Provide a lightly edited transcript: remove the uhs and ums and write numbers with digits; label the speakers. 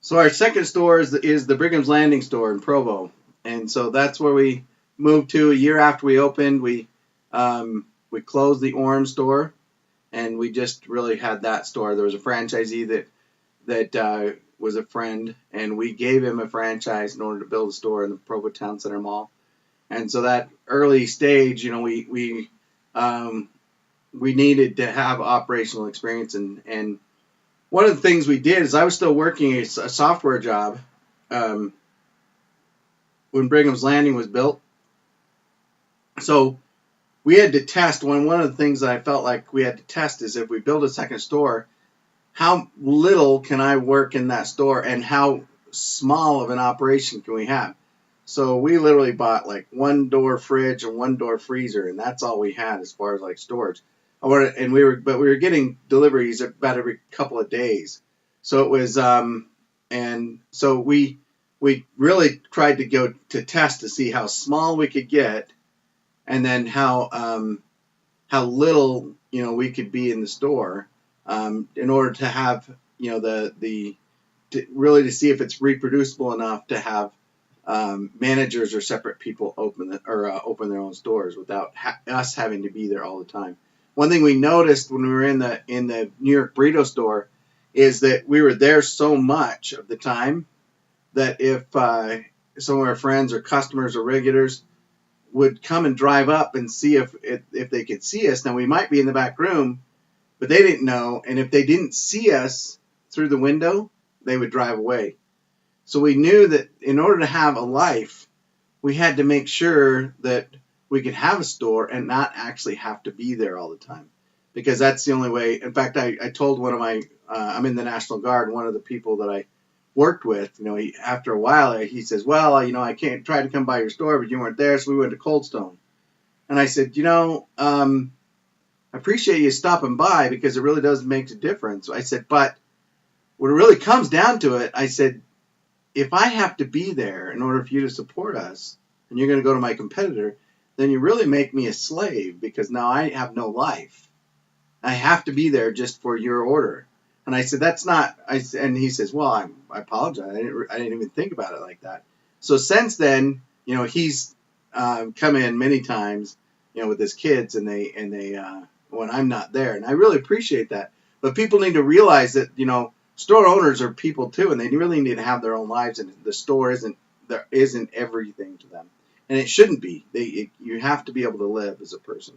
Speaker 1: So our second store is the Brigham's Landing store in Provo, and so that's where we moved to a year after we opened. We closed the Orem store, and we just really had that store. There was a franchisee that was a friend, and we gave him a franchise in order to build a store in the Provo Town Center Mall. And so that early stage, we needed to have operational experience, and one of the things we did is I was still working a software job um, when Brigham's Landing was built. So we had to test. One of the things that I felt like we had to test is if we build a second store, how little can I work in that store and how small of an operation can we have? So we literally bought like one door fridge and one door freezer, and that's all we had as far as like storage. And we were getting deliveries about every couple of days. So it was, and so we really tried to go to test to see how small we could get, and then how little we could be in the store, in order to have really to see if it's reproducible enough to have managers or separate people open their own stores without us having to be there all the time. One thing we noticed when we were in the New York burrito store is that we were there so much of the time that if some of our friends or customers or regulars would come and drive up and see if they could see us, now we might be in the back room, but they didn't know, and if they didn't see us through the window, they would drive away. So we knew that in order to have a life, we had to make sure that we could have a store and not actually have to be there all the time, because that's the only way. In fact, I told one of my, I'm in the National Guard, one of the people that I worked with, after a while, he says, well, I can't try to come by your store, but you weren't there, so we went to Cold Stone. And I said, I appreciate you stopping by because it really does make a difference. I said, but when it really comes down to it, I said, if I have to be there in order for you to support us, and you're going to go to my competitor, then you really make me a slave, because now I have no life. I have to be there just for your order. And I said, that's not, and he says, well, I apologize. I didn't even think about it like that. So since then, he's come in many times, with his kids, and they when I'm not there. And I really appreciate that. But people need to realize that, store owners are people too, and they really need to have their own lives, and the store isn't everything to them, and it shouldn't be. You have to be able to live as a person.